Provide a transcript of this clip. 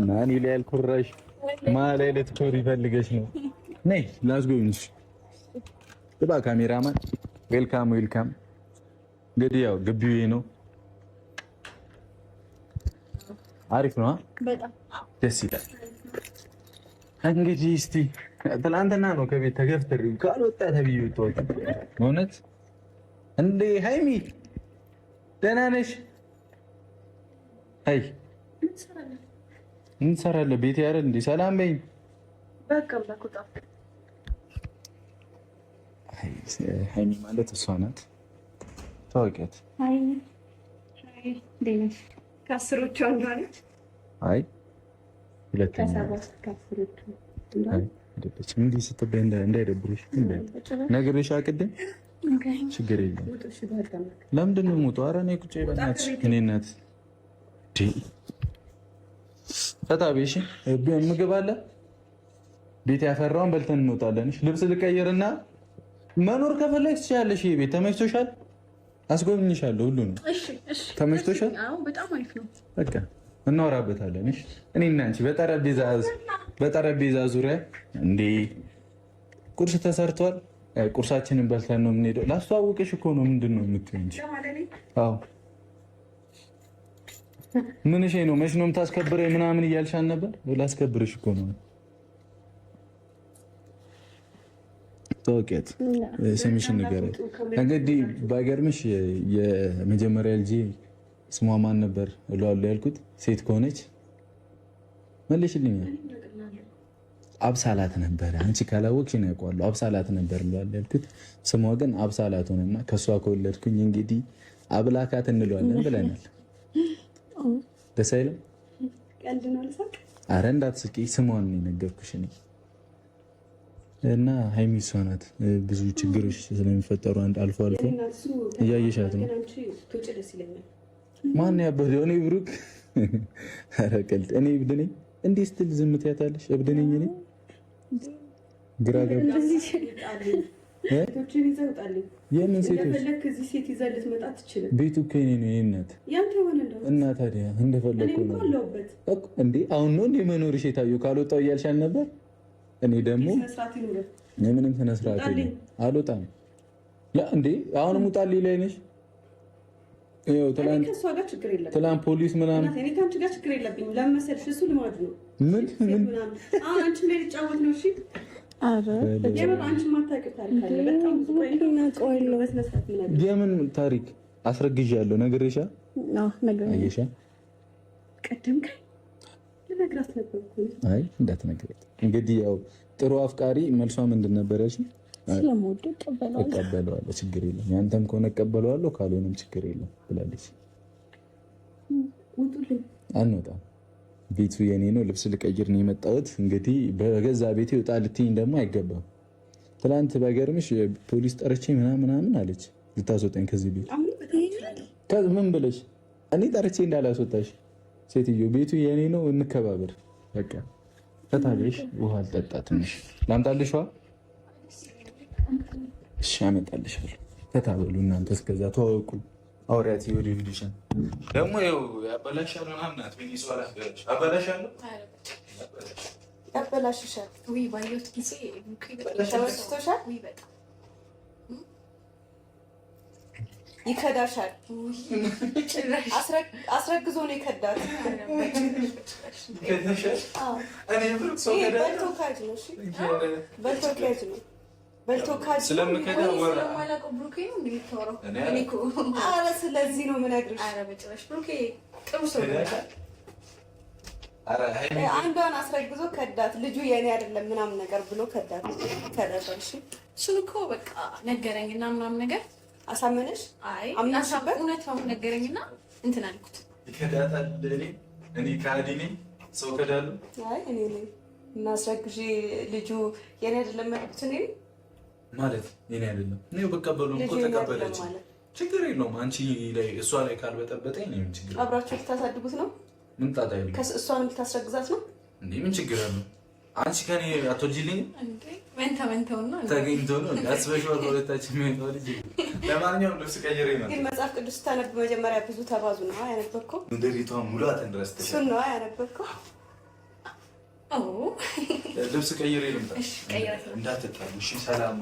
ማን ይላል ኩራሽ ማላይ ልትኮሪ ፈልገሽ ነው? ነይ ላስጎብኝሽ። ጥባ ካሜራማን ዌልካም። እንግዲህ ያው ግቢው ነው። አሪፍ ነው። በጣም ደስ ይላል። እንግዲህ እስቲ ትላንትና ነው ከቤት ተገፍተሪው ካልወጣ ተብዬ ወጣሁ። እውነት እንዴ ሃይሚ ደህና ነሽ? አይ እንሰራለን ቤት ያረን እንዴ ሰላም በይኝ። በቃ ባኩጣ ሃይሚ ማለት እሷ ናት። ታውቂያት? አይ ደህና ከአስሮቹ አንዷ ነች። አይ ሁለተኛ ከአስሮቹ እንዲህ ስትበይ እንዳይደብርሽ ነግሬሽ አቅድም ችግር የለም። ለምንድን ነው የምወጣው? ኧረ እኔ ቁጭ በእናትሽ እኔ እናት ፈታቤሽ ምግብ አለ ቤት ያፈራውን በልተን እንወጣለን። ልብስ ልቀይርና መኖር ከፈለግሽ ትችያለሽ። ይሄ ቤት ተመችቶሻል? አስጎብኝሻለሁ። ሁሉ ነው ተመችቶሻል? አዎ በጣም አሪፍ ነው። በቃ እናወራበታለን። እሺ እኔና አንቺ በጠረጴዛ ዙሪያ እንዴ ቁርስ ተሰርቷል። ቁርሳችንን በልተን ነው የምንሄደው። ላስተዋውቅሽ እኮ ነው። ምንድን ነው የምትይው እንጂ? አዎ ምን እሺ ነው መች ነው የምታስከብረኝ ምናምን እያልሻል ነበር። ላስከብርሽ እኮ ነው። ተወቀት ስምሽን ንገረኝ። እንግዲህ ባይገርምሽ የመጀመሪያ ልጄ ስሟ ማን ነበር እለዋለሁ ያልኩት ሴት ከሆነች መልሽልኝ። አብሳላት ነበር። አንቺ ካላወቅሽ ነው ያውቀዋለሁ። አብሳላት ነበር እለዋለሁ ያልኩት ስሟ ግን አብሳላት ሆነና ከሷ ከወለድኩኝ እንግዲህ አብላካት እንለዋለን ብለናል። ደስ አይልም? ቀልድ ነው ልሳቅ? ኧረ እንዳትስቂ። ስሟን ነው የነገርኩሽ እኔ እና ሃይሚ እሷ ናት። ብዙ ችግሮች ስለሚፈጠሩ አልፎ አልፎ እያየሻት ነው። ማን ያበደው? እኔ ብሩክ። ኧረ ቀልድ። እኔ እብድ ነኝ እንዲህ ስትል ዝም ትያታለሽ? እብድ ነኝ እኔ? ግራ ገብቶኝ የምን ሴቶች? ቤቱ እኮ የእኔ ነው የእናት እና ታዲያ እንደፈለግኩ ነው እንዴ? አሁን ነው እንዴ መኖርሽ የታየው? ካልወጣሁ እያልሻል ነበር። እኔ ደግሞ ምንም ስነ ስርዓት የለም አልወጣም። እንዴ አሁንም ውጣልኝ ላይ ነሽ። ትላንት ፖሊስ ምናምን እኔ ከአንቺ ጋር ችግር የለብኝም። ለምን መሰልሽ? እሱ ልማድ ነው። ምን አሁን አንቺ ላይ ልጫወት ነው? እሺ የምን ታሪክ አስረግዣለሁ? ነግሬሻ አየሻ? አይ እንዳትነግሪያት እንግዲህ። ያው ጥሩ አፍቃሪ መልሷ ምንድን ነበር ያልሽኝ? እቀበለዋለሁ ችግር የለም። ያንተም ከሆነ እቀበለዋለሁ ካልሆነም ችግር የለም ብላለች። አንወጣም ቤቱ የኔ ነው። ልብስ ልቀይር ነው የመጣሁት። እንግዲህ በገዛ ቤቴ ወጣ ልትይኝ ደግሞ አይገባም። ትላንት ባይገርምሽ ፖሊስ ጠርቼ ምናምን አለች ልታስወጣኝ ከዚህ ቤት። ምን ብለሽ? እኔ ጠርቼ እንዳላስወጣሽ ሴትዮ። ቤቱ የኔ ነው፣ እንከባበር በቃ። ፈታለሽ። ውሃ አልጠጣ ትንሽ ላምጣልሽ ውሃ? እሺ አመጣልሻለሁ። ፈታበሉ እናንተ። እስከዛ ተዋወቁ። አውሪያት ይወዲ ቪዲዮሽን ደግሞ ይኸው ያበላሻል ምናምን ናት። ምን ይሰዋል? አበላሻለሁ ያበላሽሻል። ወይ ባየሁት ጊዜ ተወስቶሻል። ወይ በጣም ይከዳሻል። አስረግዞ ነው የከዳት። እኔ ብሩክ ሰው ከዳ በልቶካጅ ነው። እሺ በልቶካጅ ነው። በልቶካጅ ስለምከዳ ወራ ስለማላውቀው ብሩኬ ነው እንደምታወራው። እኔ እኮ ኧረ ስለዚህ ነው የምነግርሽ። ኧረ በጭራሽ ብሩኬ ጥሩ ሰው ነው። አንዷን አስረግዞ ከዳት። ልጁ የኔ አይደለም ምናምን ነገር ብሎ ከዳት። ተረፈሽ እሱን እኮ በቃ ነገረኝና ምናምን ነገር አሳመነሽ? አይ አምናሽበት? እውነታው ነገረኝና እንትን አልኩት። ይከዳታል። እኔ ካዲ ነኝ ሰው ከዳሉ? አይ እኔ ነኝ እና አስረግዤ ልጁ የኔ አይደለም ማለት የኔ አይደለም። እኔ በቀበሉ እኮ ተቀበለች። ችግር የለውም። አንቺ ላይ እሷ ላይ ካልበጠበጠኝ ነው ምን ችግር? አብራችሁ ልታሳድጉት ነው? ምን ጣጣ የለም። እሷን ልታስረግዛት ነው እንዴ? ምን ችግር አለው? አንቺ ከኔ አትወጂልኝ እንዴ? መንተውና ተገኝቶ ነው አስበሽው ወለታችን የሚወጣው ልጅ። ለማንኛውም ልብስ ቀይሬ ነው። ግን መጽሐፍ ቅዱስ ታነብ መጀመሪያ ብዙ ተባዙ ነው ያነበብከው? እንደሪቷ ሙሉ አተንድረስተ እሱ ነው ያነበብከው? ልብስ ቀይሬ ልምጣ እንዳትጣሉ። እሺ ሰላም